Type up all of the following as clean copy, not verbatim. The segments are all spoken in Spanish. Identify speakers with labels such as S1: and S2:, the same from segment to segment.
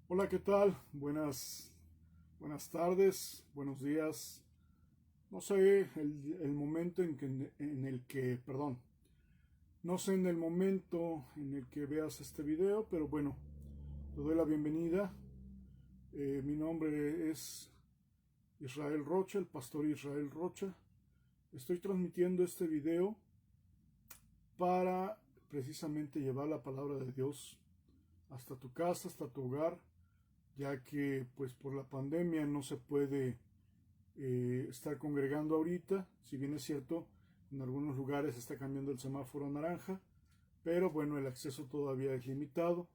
S1: Hola, ¿qué tal? Buenas tardes, buenos días. No sé el momento perdón, no sé en el momento en el que veas este video, pero bueno, te doy la bienvenida. Mi nombre es Israel Rocha, el pastor Israel Rocha. Estoy transmitiendo este video para precisamente llevar la palabra de Dios hasta tu casa, hasta tu hogar, ya que pues por la pandemia no se puede estar congregando ahorita. Si bien es cierto, en algunos lugares está cambiando el semáforo a naranja, pero bueno, el acceso todavía es limitado.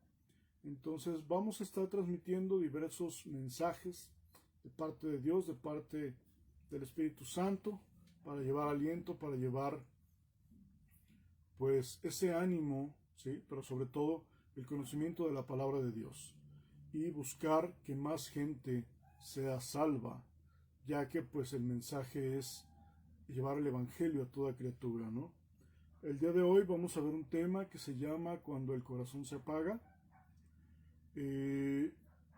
S1: Entonces vamos a estar transmitiendo diversos mensajes de parte de Dios, de parte del Espíritu Santo, para llevar aliento, para llevar pues ese ánimo, ¿sí? Pero sobre todo el conocimiento de la palabra de Dios y buscar que más gente sea salva, ya que pues el mensaje es llevar el evangelio a toda criatura, ¿no? El día de hoy vamos a ver un tema que se llama Cuando el corazón se apaga. Eh,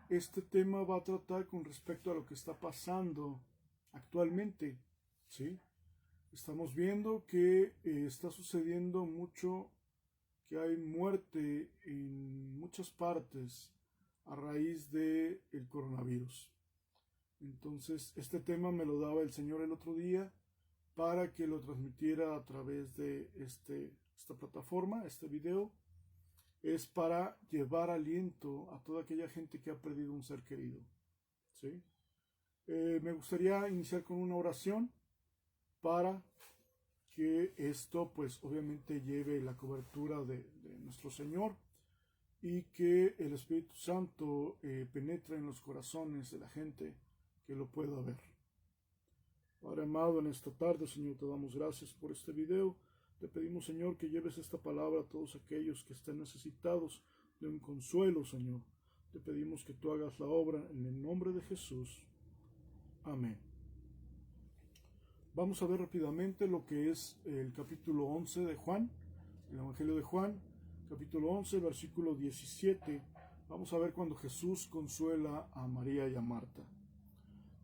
S1: este tema va a tratar con respecto a lo que está pasando actualmente, ¿sí? Estamos viendo que está sucediendo mucho, que hay muerte en muchas partes a raíz del coronavirus. Entonces, este tema me lo daba el Señor el otro día para que lo transmitiera a través de esta plataforma, este video. Es para llevar aliento a toda aquella gente que ha perdido un ser querido. ¿Sí? Me gustaría iniciar con una oración para que esto pues obviamente lleve la cobertura de nuestro Señor y que el Espíritu Santo penetre en los corazones de la gente que lo pueda ver. Padre amado, en esta tarde, Señor, te damos gracias por este video. Te pedimos, Señor, que lleves esta palabra a todos aquellos que estén necesitados de un consuelo, Señor. Te pedimos que tú hagas la obra en el nombre de Jesús. Amén. Vamos a ver rápidamente lo que es el capítulo 11 de Juan, el Evangelio de Juan, capítulo 11, versículo 17. Vamos a ver cuando Jesús consuela a María y a Marta.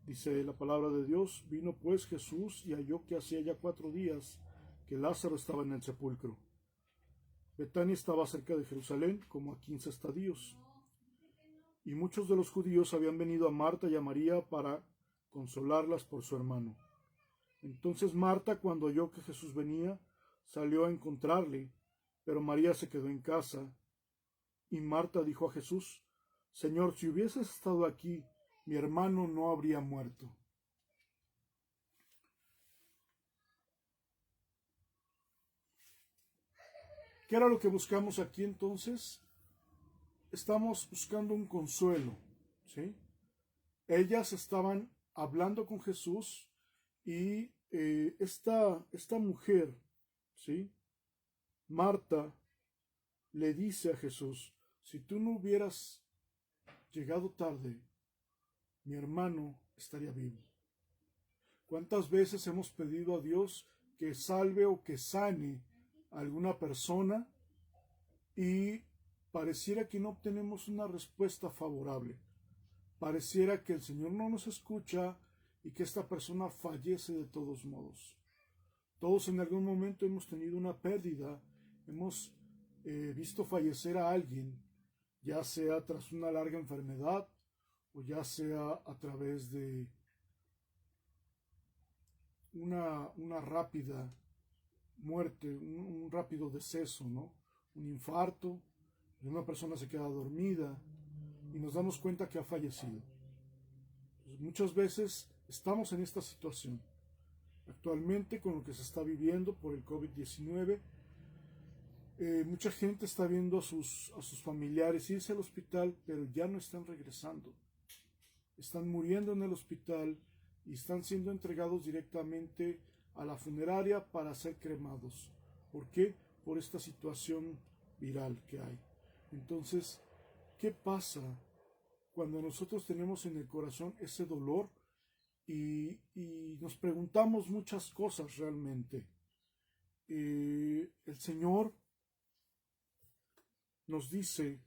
S1: Dice la palabra de Dios: vino pues Jesús y halló que hacía ya 4 días que Lázaro estaba en el sepulcro. Betania estaba cerca de Jerusalén, como a 15 estadios. Y muchos de los judíos habían venido a Marta y a María para consolarlas por su hermano. Entonces Marta, cuando oyó que Jesús venía, salió a encontrarle, pero María se quedó en casa. Y Marta dijo a Jesús: Señor, si hubieses estado aquí, mi hermano no habría muerto. ¿Qué era lo que buscamos aquí entonces? Estamos buscando un consuelo, ¿sí? Ellas estaban hablando con Jesús y esta mujer, ¿sí? Marta le dice a Jesús: si tú no hubieras llegado tarde, mi hermano estaría vivo. ¿Cuántas veces hemos pedido a Dios que salve o que sane a alguna persona y pareciera que no obtenemos una respuesta favorable? Pareciera que el Señor no nos escucha y que esta persona fallece de todos modos. Todos en algún momento hemos tenido una pérdida, hemos visto fallecer a alguien, ya sea tras una larga enfermedad o ya sea a través de una rápida muerte, un rápido deceso, ¿no? Un infarto, y una persona se queda dormida y nos damos cuenta que ha fallecido. Entonces, muchas veces estamos en esta situación. Actualmente, con lo que se está viviendo por el COVID-19, mucha gente está viendo a sus familiares irse al hospital, pero ya no están regresando. Están muriendo en el hospital y están siendo entregados directamente a la funeraria para ser cremados. ¿Por qué? Por esta situación viral que hay. Entonces, ¿qué pasa cuando nosotros tenemos en el corazón ese dolor y nos preguntamos muchas cosas realmente? El Señor nos dice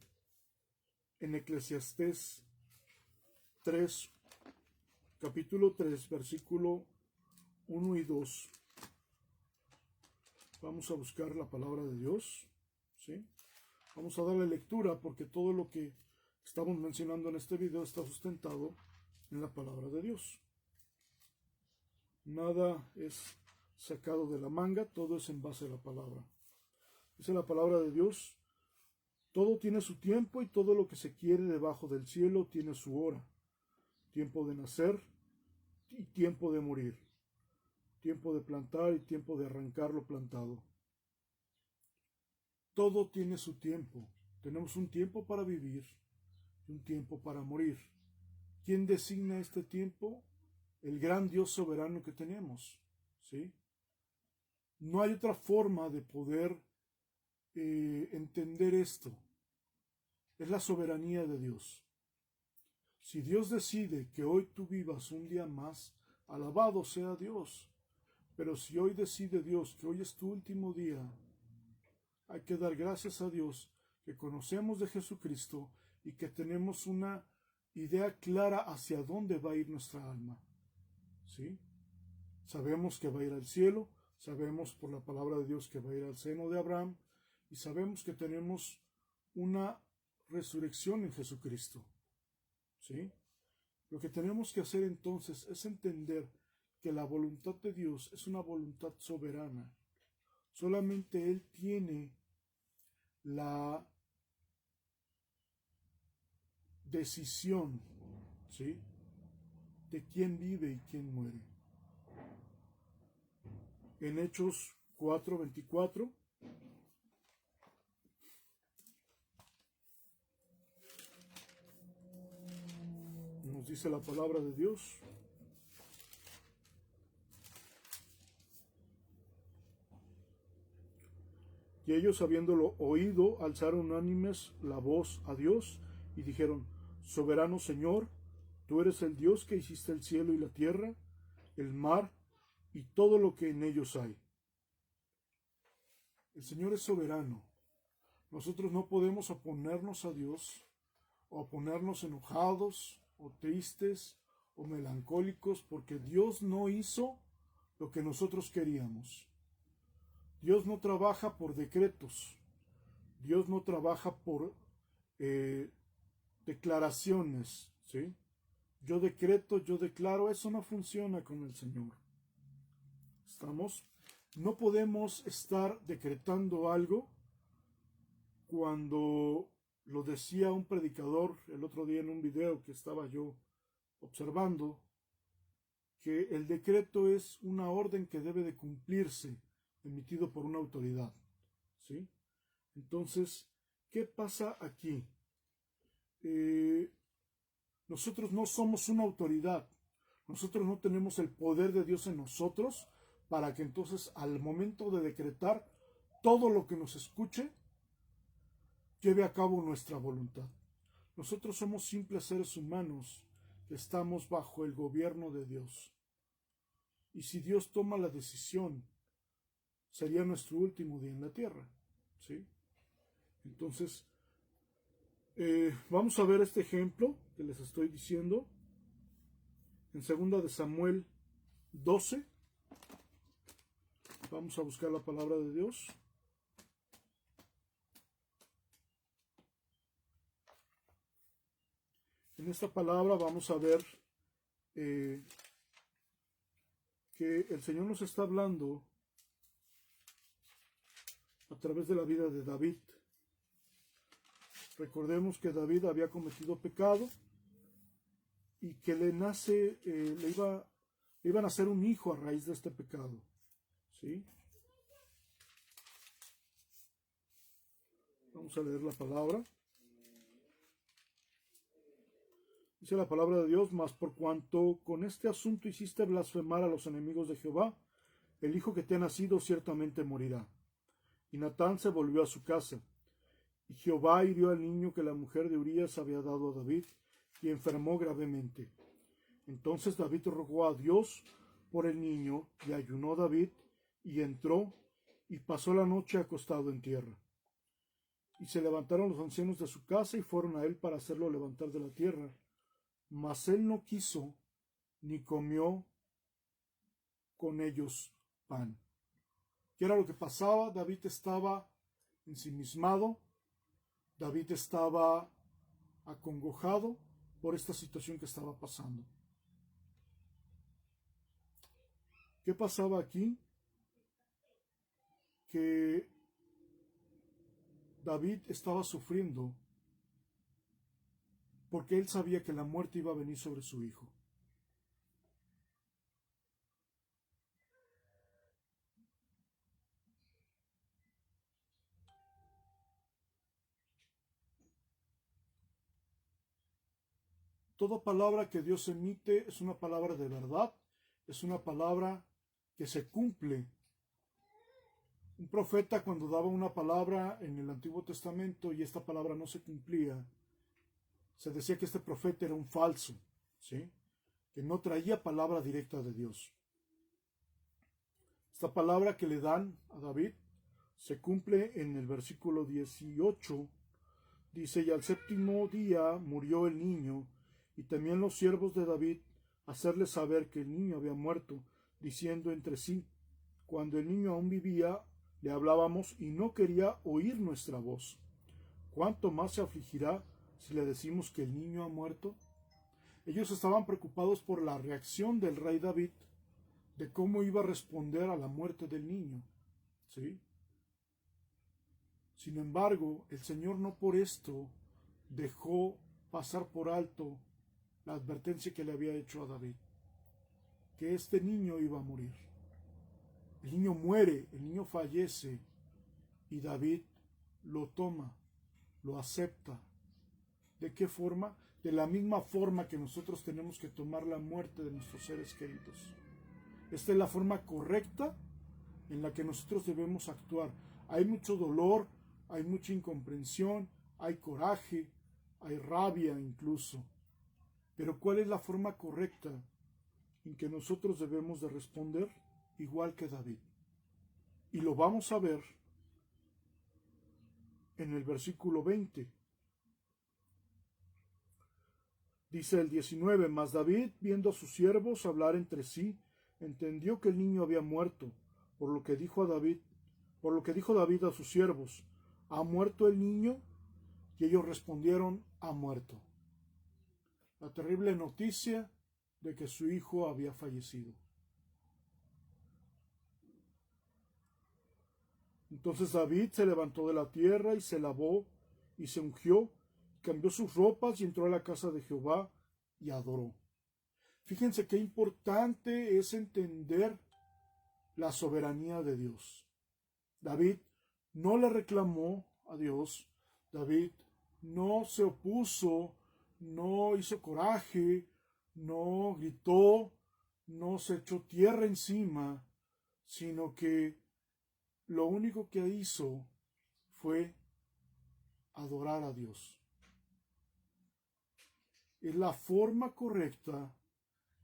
S1: en Eclesiastés 3, capítulo 3, versículo 1 y 2. Vamos a buscar la palabra de Dios, ¿sí? Vamos a darle lectura porque todo lo que estamos mencionando en este video está sustentado en la palabra de Dios. Nada es sacado de la manga, todo es en base a la palabra. Dice la palabra de Dios: todo tiene su tiempo y todo lo que se quiere debajo del cielo tiene su hora. Tiempo de nacer y tiempo de morir. Tiempo de plantar y tiempo de arrancar lo plantado. Todo tiene su tiempo. Tenemos un tiempo para vivir y un tiempo para morir. ¿Quién designa este tiempo? El gran Dios soberano que tenemos, ¿sí? No hay otra forma de poder entender esto. Es la soberanía de Dios. Si Dios decide que hoy tú vivas un día más, alabado sea Dios. Pero si hoy decide Dios que hoy es tu último día, hay que dar gracias a Dios que conocemos de Jesucristo y que tenemos una idea clara hacia dónde va a ir nuestra alma. ¿Sí? Sabemos que va a ir al cielo, sabemos por la palabra de Dios que va a ir al seno de Abraham y sabemos que tenemos una resurrección en Jesucristo. ¿Sí? Lo que tenemos que hacer entonces es entender que la voluntad de Dios es una voluntad soberana. Solamente Él tiene la decisión, ¿sí?, de quién vive y quién muere. En Hechos 4:24 nos dice la palabra de Dios: y ellos, habiéndolo oído, alzaron unánimes la voz a Dios y dijeron: soberano Señor, tú eres el Dios que hiciste el cielo y la tierra, el mar y todo lo que en ellos hay. El Señor es soberano. Nosotros no podemos oponernos a Dios, o ponernos enojados, o tristes, o melancólicos, porque Dios no hizo lo que nosotros queríamos. Dios no trabaja por decretos. Dios no trabaja por declaraciones, ¿sí? Yo decreto, yo declaro, eso no funciona con el Señor. ¿Estamos? No podemos estar decretando algo cuando lo decía un predicador el otro día en un video que estaba yo observando, que el decreto es una orden que debe de cumplirse, emitido por una autoridad, ¿sí? Entonces, ¿qué pasa aquí? Nosotros no somos una autoridad, nosotros no tenemos el poder de Dios en nosotros para que entonces al momento de decretar todo lo que nos escuche lleve a cabo nuestra voluntad. Nosotros somos simples seres humanos que estamos bajo el gobierno de Dios. Y si Dios toma la decisión, sería nuestro último día en la tierra, ¿sí? Entonces, vamos a ver este ejemplo que les estoy diciendo en 2 de Samuel 12. Vamos a buscar la palabra de Dios. En esta palabra vamos a ver que el Señor nos está hablando a través de la vida de David. Recordemos que David había cometido pecado y que le iba a nacer un hijo a raíz de este pecado, ¿sí? Vamos a leer la palabra. Dice la palabra de Dios: mas por cuanto con este asunto hiciste blasfemar a los enemigos de Jehová, el hijo que te ha nacido ciertamente morirá. Y Natán se volvió a su casa. Y Jehová hirió al niño que la mujer de Urías había dado a David, y enfermó gravemente. Entonces David rogó a Dios por el niño, y ayunó David, y entró, y pasó la noche acostado en tierra. Y se levantaron los ancianos de su casa y fueron a él para hacerlo levantar de la tierra. Mas él no quiso, ni comió con ellos pan. ¿Qué era lo que pasaba? David estaba ensimismado, David estaba acongojado por esta situación que estaba pasando. ¿Qué pasaba aquí? Que David estaba sufriendo porque él sabía que la muerte iba a venir sobre su hijo. Toda palabra que Dios emite es una palabra de verdad, es una palabra que se cumple. Un profeta, cuando daba una palabra en el Antiguo Testamento y esta palabra no se cumplía, se decía que este profeta era un falso, ¿sí? Que no traía palabra directa de Dios. Esta palabra que le dan a David se cumple en el versículo 18. Dice: y al séptimo día murió el niño, y también los siervos de David hacerle saber que el niño había muerto, diciendo entre sí: cuando el niño aún vivía, le hablábamos y no quería oír nuestra voz. ¿Cuánto más se afligirá si le decimos que el niño ha muerto? Ellos estaban preocupados por la reacción del rey David, de cómo iba a responder a la muerte del niño, ¿sí? Sin embargo, el Señor no por esto dejó pasar por alto la advertencia que le había hecho a David, que este niño iba a morir. El niño muere, el niño fallece, y David lo toma, lo acepta. ¿De qué forma? De la misma forma que nosotros tenemos que tomar la muerte de nuestros seres queridos. Esta es la forma correcta en la que nosotros debemos actuar. Hay mucho dolor, hay mucha incomprensión, hay coraje, hay rabia incluso. Pero ¿cuál es la forma correcta en que nosotros debemos de responder? Igual que David. Y lo vamos a ver en el versículo 20. Dice el 19: mas David, viendo a sus siervos hablar entre sí, entendió que el niño había muerto, por lo que dijo David a sus siervos: ¿ha muerto el niño? Y ellos respondieron: ha muerto. La terrible noticia de que su hijo había fallecido. Entonces David se levantó de la tierra y se lavó y se ungió, cambió sus ropas y entró a la casa de Jehová y adoró. Fíjense qué importante es entender la soberanía de Dios. David no le reclamó a Dios, David no se opuso, no hizo coraje, no gritó, no se echó tierra encima, sino que lo único que hizo fue adorar a Dios. Es la forma correcta,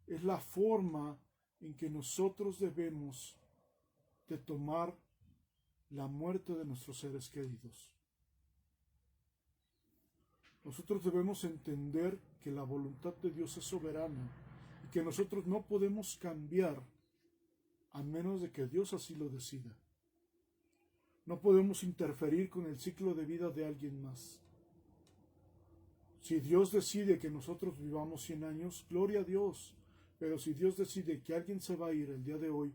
S1: es la forma en que nosotros debemos de tomar la muerte de nuestros seres queridos. Nosotros debemos entender que la voluntad de Dios es soberana y que nosotros no podemos cambiar a menos de que Dios así lo decida. No podemos interferir con el ciclo de vida de alguien más. Si Dios decide que nosotros vivamos 100 años, gloria a Dios. Pero si Dios decide que alguien se va a ir el día de hoy,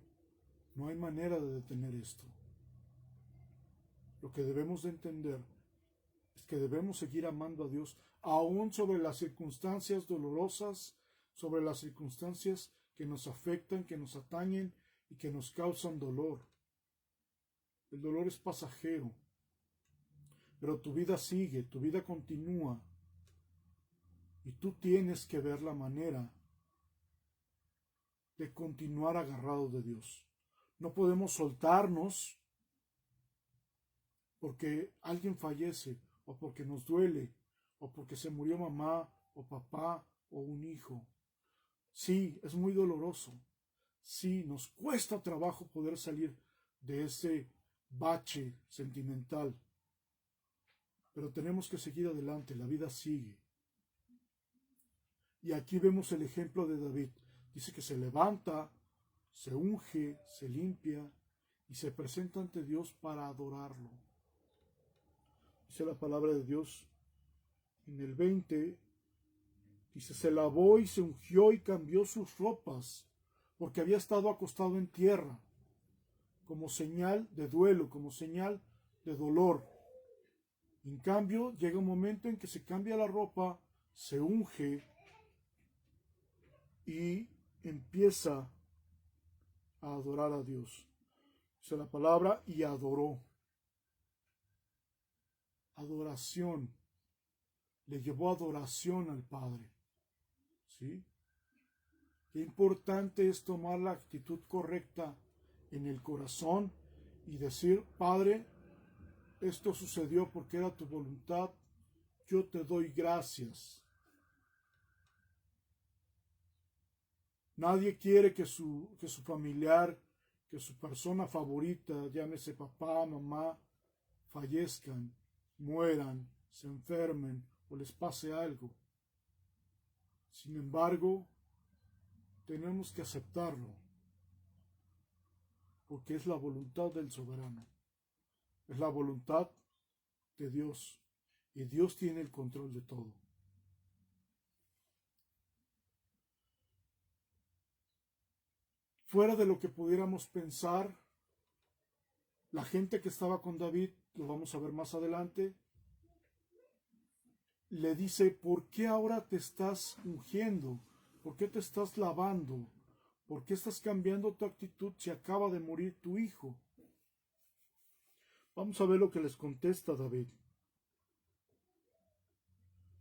S1: no hay manera de detener esto. Lo que debemos de entender es que debemos seguir amando a Dios, aún sobre las circunstancias dolorosas, sobre las circunstancias que nos afectan, que nos atañen y que nos causan dolor. El dolor es pasajero, pero tu vida sigue, tu vida continúa, y tú tienes que ver la manera de continuar agarrado de Dios. No podemos soltarnos porque alguien fallece, o porque nos duele, o porque se murió mamá, o papá, o un hijo. Sí, es muy doloroso. Sí, nos cuesta trabajo poder salir de ese bache sentimental. pero tenemos que seguir adelante, la vida sigue. Y aquí vemos el ejemplo de David. Dice que se levanta, se unge, se limpia y se presenta ante Dios para adorarlo. Dice la palabra de Dios en el 20, dice, se lavó y se ungió y cambió sus ropas, porque había estado acostado en tierra, como señal de duelo, como señal de dolor. En cambio, llega un momento en que se cambia la ropa, se unge y empieza a adorar a Dios. Dice la palabra, y adoró. Adoración. Le llevó adoración al Padre. ¿Sí? Qué importante es tomar la actitud correcta en el corazón y decir, Padre, esto sucedió porque era tu voluntad, yo te doy gracias. Nadie quiere que su familiar, que su persona favorita, llámese papá, mamá, fallezcan, mueran, se enfermen o les pase algo. Sin embargo, tenemos que aceptarlo, porque es la voluntad del soberano, es la voluntad de Dios, y Dios tiene el control de todo. Fuera de lo que pudiéramos pensar, la gente que estaba con David, lo vamos a ver más adelante, le dice, ¿por qué ahora te estás ungiendo? ¿Por qué te estás lavando? ¿Por qué estás cambiando tu actitud si acaba de morir tu hijo? Vamos a ver lo que les contesta David.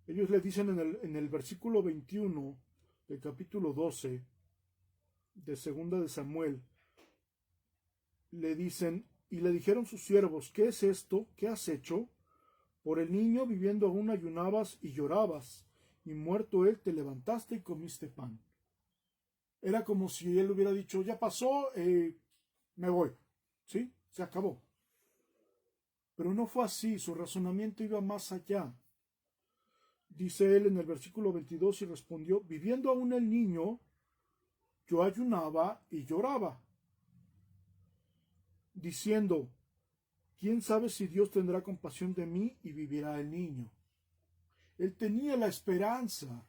S1: Ellos le dicen en el versículo 21 del capítulo 12 de segunda de Samuel, le dicen, y le dijeron sus siervos, ¿qué es esto? ¿Qué has hecho? Por el niño viviendo aún ayunabas y llorabas, y muerto él te levantaste y comiste pan. Era como si él hubiera dicho, ya pasó, me voy, ¿sí? Se acabó. Pero no fue así, su razonamiento iba más allá. Dice él en el versículo 22 y respondió, viviendo aún el niño, yo ayunaba y lloraba, diciendo, ¿quién sabe si Dios tendrá compasión de mí y vivirá el niño? Él tenía la esperanza.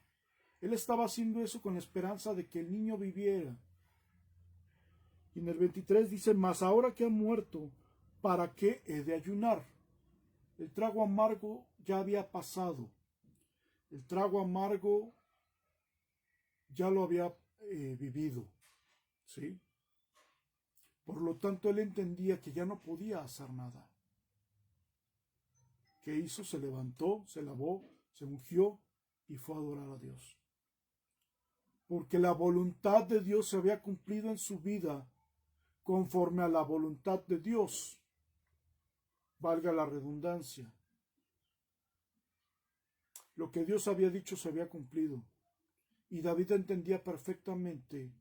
S1: Él estaba haciendo eso con la esperanza de que el niño viviera. Y en el 23 dice, mas ahora que ha muerto, ¿para qué he de ayunar? El trago amargo ya había pasado. El trago amargo ya lo había vivido. ¿Sí? Por lo tanto, él entendía que ya no podía hacer nada. ¿Qué hizo? Se levantó, se lavó, se ungió y fue a adorar a Dios. Porque la voluntad de Dios se había cumplido en su vida conforme a la voluntad de Dios. Valga la redundancia. Lo que Dios había dicho se había cumplido. Y David entendía perfectamente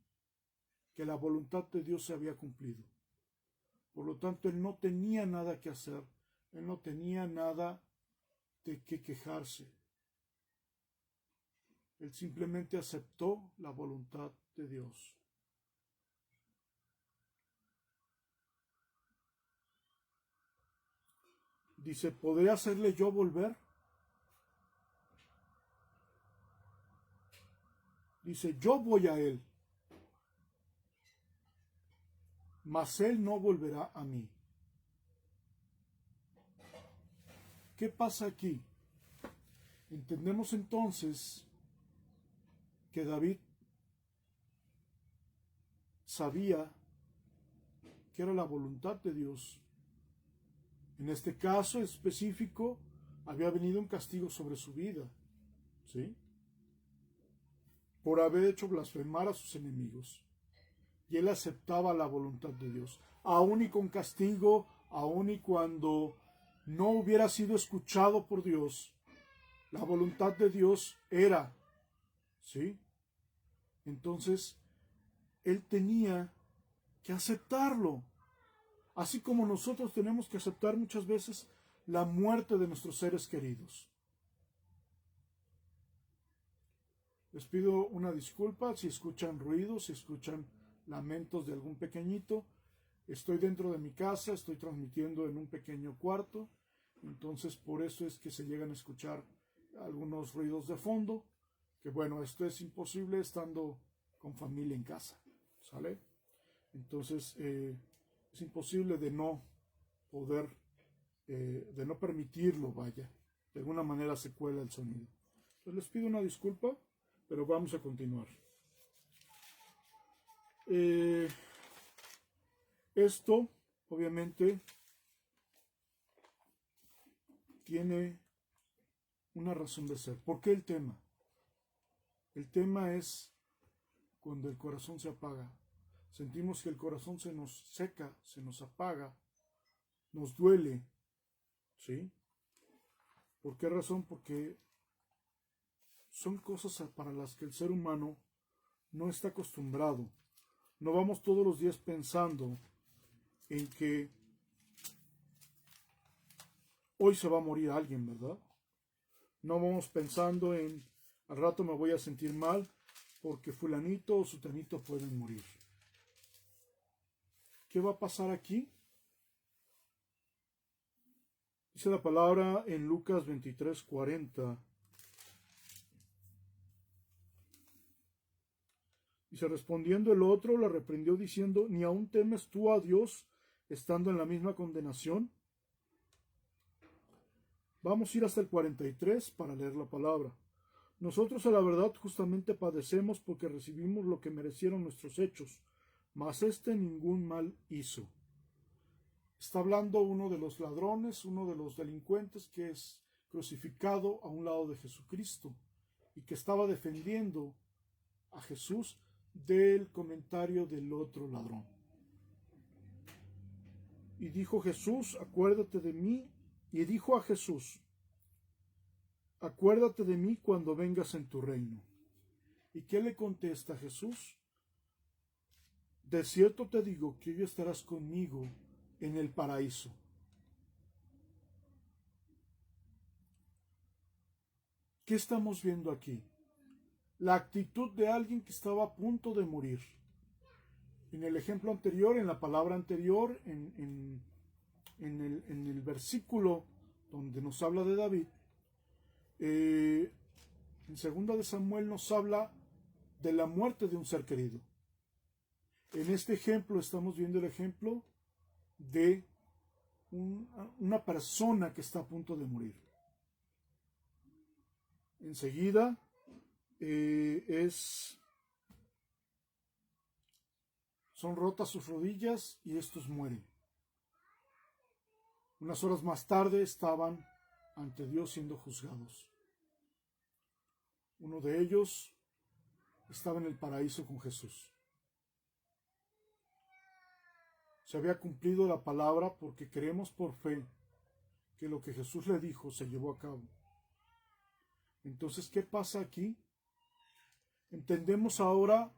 S1: que la voluntad de Dios se había cumplido. Por lo tanto, él no tenía nada que hacer. Él no tenía nada de qué quejarse. Él simplemente aceptó la voluntad de Dios. Dice, ¿podré hacerle yo volver? Dice, yo voy a él, mas él no volverá a mí. ¿Qué pasa aquí? Entendemos entonces que David sabía que era la voluntad de Dios. En este caso específico, había venido un castigo sobre su vida, ¿sí? Por haber hecho blasfemar a sus enemigos. Y él aceptaba la voluntad de Dios, aun y con castigo, aun y cuando no hubiera sido escuchado por Dios. La voluntad de Dios era, ¿sí? Entonces, él tenía que aceptarlo. Así como nosotros tenemos que aceptar muchas veces la muerte de nuestros seres queridos. Les pido una disculpa si escuchan ruidos, si escuchan lamentos de algún pequeñito. Estoy dentro de mi casa, estoy transmitiendo en un pequeño cuarto, entonces por eso es que se llegan a escuchar algunos ruidos de fondo, que bueno, esto es imposible estando con familia en casa, ¿sale? Entonces es imposible de no poder, de no permitirlo, vaya, de alguna manera se cuela el sonido. Entonces les pido una disculpa, pero vamos a continuar. Esto, obviamente, tiene una razón de ser. ¿Por qué el tema? El tema es cuando el corazón se apaga. Sentimos que el corazón se nos seca, se nos apaga, nos duele, ¿sí? ¿Por qué razón? Porque son cosas para las que el ser humano no está acostumbrado. No vamos todos los días pensando en que hoy se va a morir alguien, ¿verdad? No vamos pensando en al rato me voy a sentir mal porque fulanito o sutanito pueden morir. ¿Qué va a pasar aquí? Dice la palabra en Lucas 23:40. Dice, respondiendo el otro, le reprendió diciendo, ¿ni aún temes tú a Dios estando en la misma condenación? Vamos a ir hasta el 43 para leer la palabra. Nosotros a la verdad justamente padecemos porque recibimos lo que merecieron nuestros hechos, mas éste ningún mal hizo. Está hablando uno de los ladrones, uno de los delincuentes que es crucificado a un lado de Jesucristo y que estaba defendiendo a Jesús del comentario del otro ladrón. Y dijo Jesús, acuérdate de mí, y dijo a Jesús, acuérdate de mí cuando vengas en tu reino. ¿Y qué le contesta Jesús? De cierto te digo que hoy estarás conmigo en el paraíso. ¿Qué estamos viendo aquí? La actitud de alguien que estaba a punto de morir. En el ejemplo anterior, en la palabra anterior, en el versículo donde nos habla de David, en 2 de Samuel nos habla de la muerte de un ser querido. En este ejemplo estamos viendo el ejemplo de una persona que está a punto de morir. Enseguida son rotas sus rodillas y estos mueren. Unas horas más tarde estaban ante Dios siendo juzgados. Uno de ellos estaba en el paraíso con Jesús. Se había cumplido la palabra porque creemos por fe que lo que Jesús le dijo se llevó a cabo. Entonces, ¿qué pasa aquí? Entendemos ahora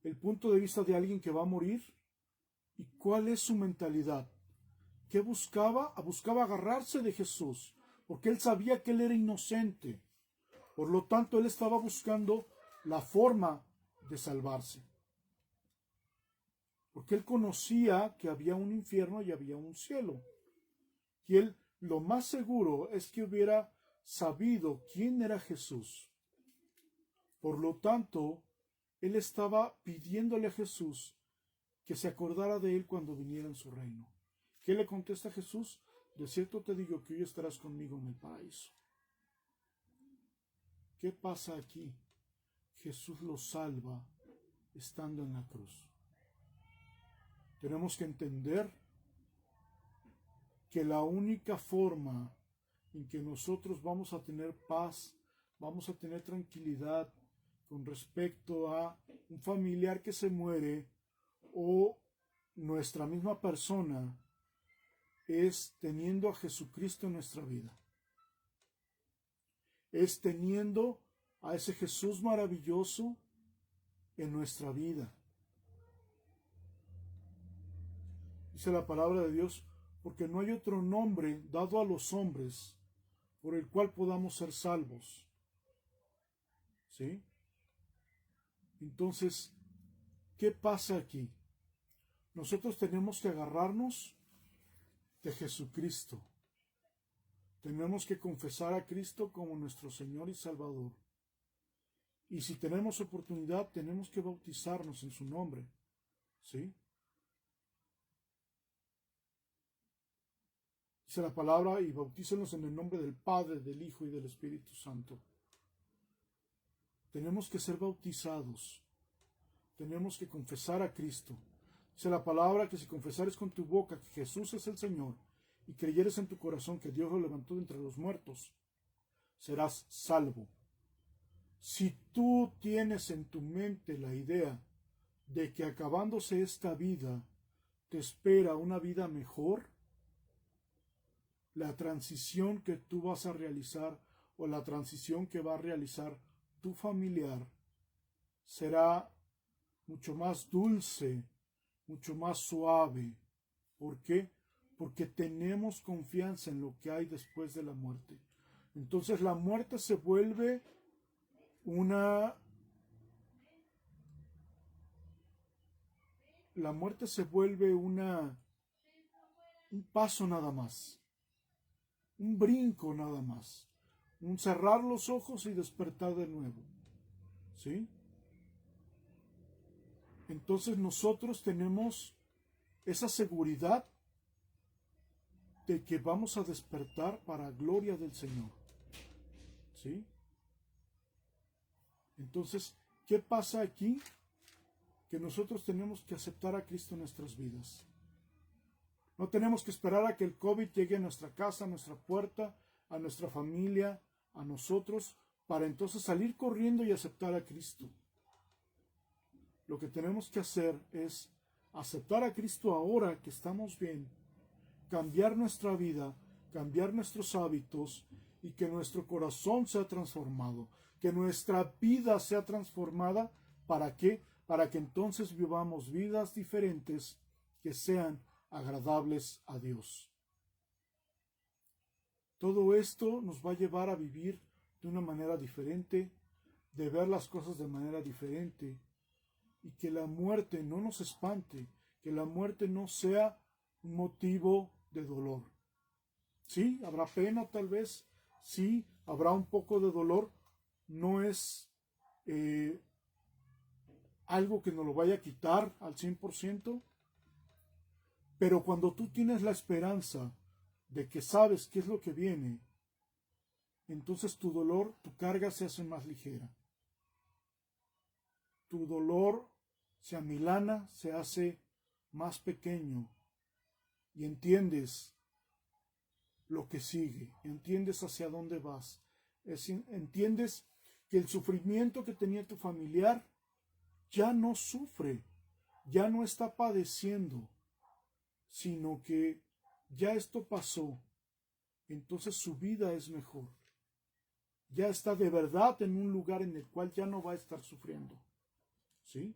S1: el punto de vista de alguien que va a morir y cuál es su mentalidad. ¿Qué buscaba? Buscaba agarrarse de Jesús, porque él sabía que él era inocente. Por lo tanto, él estaba buscando la forma de salvarse. Porque él conocía que había un infierno y había un cielo. Y él, lo más seguro es que hubiera sabido quién era Jesús. Por lo tanto, él estaba pidiéndole a Jesús que se acordara de él cuando viniera en su reino. ¿Qué le contesta Jesús? De cierto te digo que hoy estarás conmigo en el paraíso. ¿Qué pasa aquí? Jesús lo salva estando en la cruz. Tenemos que entender que la única forma en que nosotros vamos a tener paz, vamos a tener tranquilidad con respecto a un familiar que se muere o nuestra misma persona es teniendo a Jesucristo en nuestra vida. Es teniendo a ese Jesús maravilloso en nuestra vida. Dice la palabra de Dios, porque no hay otro nombre dado a los hombres por el cual podamos ser salvos. ¿Sí? Entonces, ¿qué pasa aquí? Nosotros tenemos que agarrarnos de Jesucristo. Tenemos que confesar a Cristo como nuestro Señor y Salvador. Y si tenemos oportunidad, tenemos que bautizarnos en su nombre. ¿Sí? Dice la palabra, y bautícenos en el nombre del Padre, del Hijo y del Espíritu Santo. Tenemos que ser bautizados. Tenemos que confesar a Cristo. Dice la palabra que si confesares con tu boca que Jesús es el Señor y creyeres en tu corazón que Dios lo levantó de entre los muertos, serás salvo. Si tú tienes en tu mente la idea de que acabándose esta vida te espera una vida mejor, la transición que tú vas a realizar o la transición que va a realizar tu familiar será mucho más dulce, mucho más suave. ¿Por qué? Porque tenemos confianza en lo que hay después de la muerte. Entonces la muerte se vuelve un paso nada más, un brinco nada más, un cerrar los ojos y despertar de nuevo. ¿Sí? Entonces nosotros tenemos esa seguridad de que vamos a despertar para gloria del Señor. ¿Sí? Entonces, ¿qué pasa aquí? Que nosotros tenemos que aceptar a Cristo en nuestras vidas. No tenemos que esperar a que el COVID llegue a nuestra casa, a nuestra puerta, a nuestra familia, a nosotros, para entonces salir corriendo y aceptar a Cristo. Lo que tenemos que hacer es aceptar a Cristo ahora que estamos bien, cambiar nuestra vida, cambiar nuestros hábitos y que nuestro corazón sea transformado, que nuestra vida sea transformada. ¿Para qué? Para que entonces vivamos vidas diferentes que sean agradables a Dios. Todo esto nos va a llevar a vivir de una manera diferente, de ver las cosas de manera diferente, y que la muerte no nos espante, que la muerte no sea un motivo de dolor. Sí, habrá pena tal vez, sí, habrá un poco de dolor, no es algo que nos lo vaya a quitar al 100%, pero cuando tú tienes la esperanza de que sabes qué es lo que viene, entonces tu dolor, tu carga se hace más ligera. Tu dolor se amilana, se hace más pequeño y entiendes lo que sigue, entiendes hacia dónde vas, entiendes que el sufrimiento que tenía tu familiar ya no sufre, ya no está padeciendo, sino que ya esto pasó, entonces su vida es mejor. Ya está de verdad en un lugar en el cual ya no va a estar sufriendo. ¿Sí?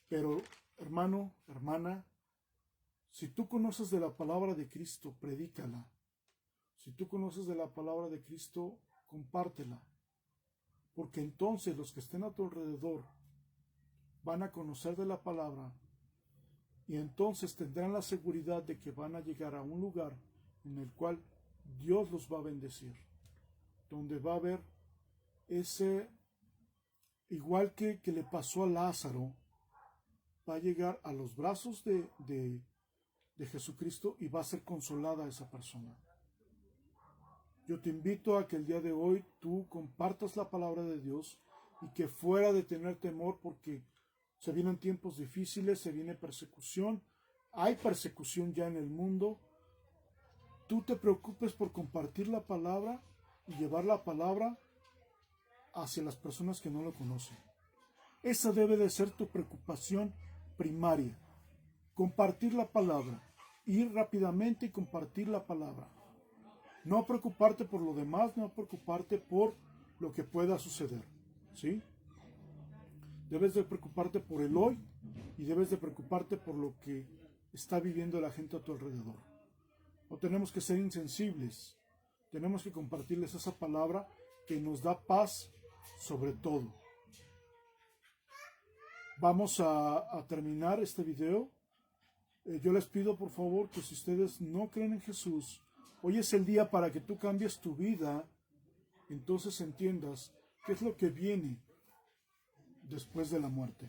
S1: Pero, hermano, hermana, si tú conoces de la palabra de Cristo, predícala. Si tú conoces de la palabra de Cristo, compártela. Porque entonces los que estén a tu alrededor van a conocer de la palabra y entonces tendrán la seguridad de que van a llegar a un lugar en el cual Dios los va a bendecir, donde va a haber ese, igual que le pasó a Lázaro, va a llegar a los brazos de Jesucristo y va a ser consolada esa persona. Yo te invito a que el día de hoy tú compartas la palabra de Dios y que fuera de tener temor, porque se vienen tiempos difíciles, se viene persecución, hay persecución ya en el mundo, tú te preocupes por compartir la palabra y llevar la palabra hacia las personas que no lo conocen. Esa debe de ser tu preocupación primaria. Compartir la palabra, ir rápidamente y compartir la palabra. No preocuparte por lo demás, no preocuparte por lo que pueda suceder. ¿Sí? Debes de preocuparte por el hoy y debes de preocuparte por lo que está viviendo la gente a tu alrededor. No tenemos que ser insensibles. Tenemos que compartirles esa palabra que nos da paz sobre todo. Vamos a terminar este video. Yo les pido por favor que si ustedes no creen en Jesús, hoy es el día para que tú cambies tu vida, entonces entiendas qué es lo que viene después de la muerte.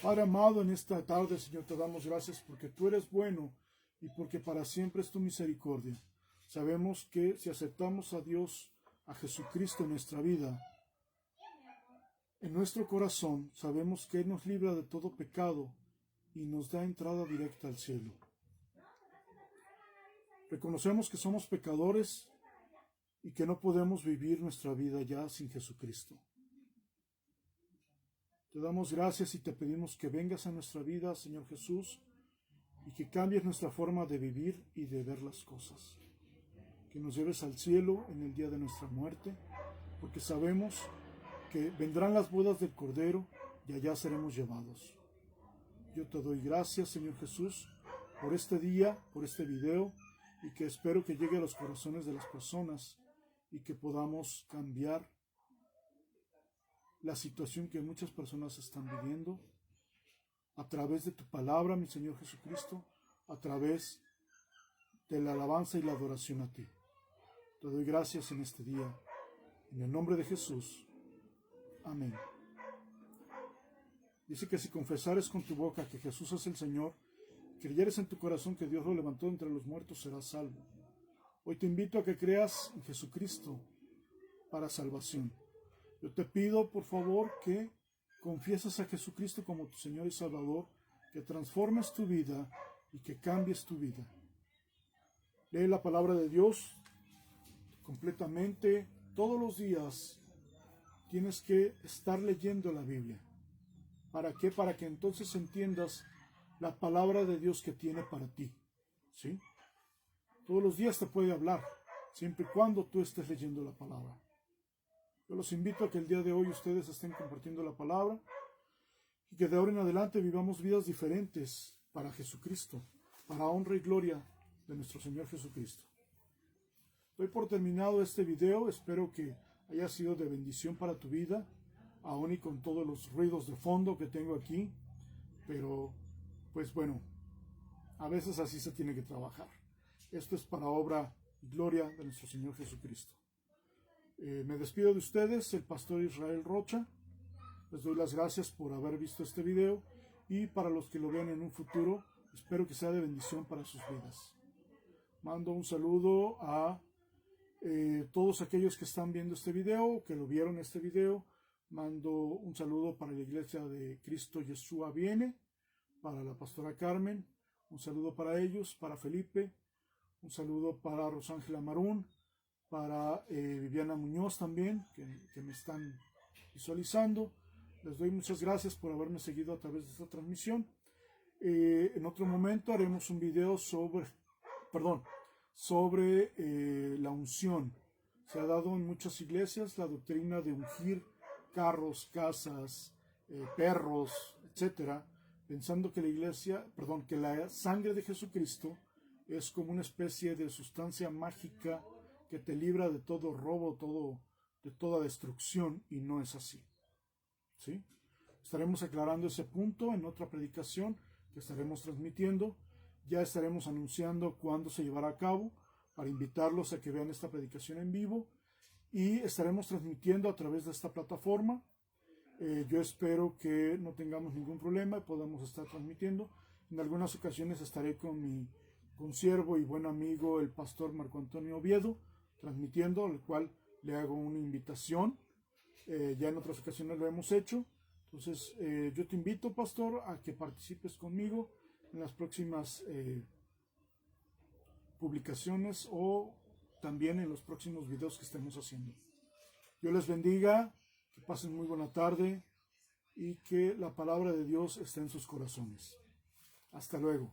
S1: Padre amado, en esta tarde, Señor, te damos gracias porque tú eres bueno y porque para siempre es tu misericordia. Sabemos que si aceptamos a Dios, a Jesucristo en nuestra vida, en nuestro corazón, sabemos que Él nos libra de todo pecado y nos da entrada directa al cielo. Reconocemos que somos pecadores y que no podemos vivir nuestra vida ya sin Jesucristo. Te damos gracias y te pedimos que vengas a nuestra vida, Señor Jesús, y que cambies nuestra forma de vivir y de ver las cosas. Que nos lleves al cielo en el día de nuestra muerte, porque sabemos que vendrán las bodas del Cordero y allá seremos llevados. Yo te doy gracias, Señor Jesús, por este día, por este video, y que espero que llegue a los corazones de las personas y que podamos cambiar la situación que muchas personas están viviendo a través de tu palabra, mi Señor Jesucristo, a través de la alabanza y la adoración a ti. Te doy gracias en este día, en el nombre de Jesús. Amén. Dice que si confesares con tu boca que Jesús es el Señor, creyeres en tu corazón que Dios lo levantó entre los muertos, serás salvo. Hoy te invito a que creas en Jesucristo para salvación. Yo te pido, por favor, que confieses a Jesucristo como tu Señor y Salvador, que transformes tu vida y que cambies tu vida. Lee la palabra de Dios completamente todos los días. Tienes que estar leyendo la Biblia. ¿Para qué? Para que entonces entiendas la palabra de Dios que tiene para ti. ¿Sí? Todos los días te puede hablar, siempre y cuando tú estés leyendo la palabra. Yo los invito a que el día de hoy ustedes estén compartiendo la palabra y que de ahora en adelante vivamos vidas diferentes para Jesucristo, para honra y gloria de nuestro Señor Jesucristo. Doy por terminado este video, espero que haya sido de bendición para tu vida, aún y con todos los ruidos de fondo que tengo aquí, pero pues bueno, a veces así se tiene que trabajar. Esto es para obra y gloria de nuestro Señor Jesucristo. Me despido de ustedes, el pastor Israel Rocha. Les doy las gracias por haber visto este video y para los que lo vean en un futuro, espero que sea de bendición para sus vidas. Mando un saludo a todos aquellos que están viendo este video, que lo vieron este video. Mando un saludo para la iglesia de Cristo Yeshua Viene, para la pastora Carmen, un saludo para ellos, para Felipe, un saludo para Rosángela Marún, para Viviana Muñoz también, que me están visualizando. Les doy muchas gracias por haberme seguido a través de esta transmisión. En otro momento haremos un video sobre la unción. Se ha dado en muchas iglesias la doctrina de ungir carros, casas, perros, etcétera, pensando que que la sangre de Jesucristo es como una especie de sustancia mágica que te libra de todo robo, de toda destrucción, y no es así. ¿Sí? Estaremos aclarando ese punto en otra predicación que estaremos transmitiendo. Ya estaremos anunciando cuándo se llevará a cabo para invitarlos a que vean esta predicación en vivo, y estaremos transmitiendo a través de esta plataforma. Yo espero que no tengamos ningún problema y podamos estar transmitiendo. En algunas ocasiones estaré con mi consiervo y buen amigo, el pastor Marco Antonio Oviedo, transmitiendo, al cual le hago una invitación. Ya en otras ocasiones lo hemos hecho. Entonces, yo te invito, pastor, a que participes conmigo en las próximas publicaciones o también en los próximos videos que estemos haciendo. Dios les bendiga, que pasen muy buena tarde y que la palabra de Dios esté en sus corazones. Hasta luego.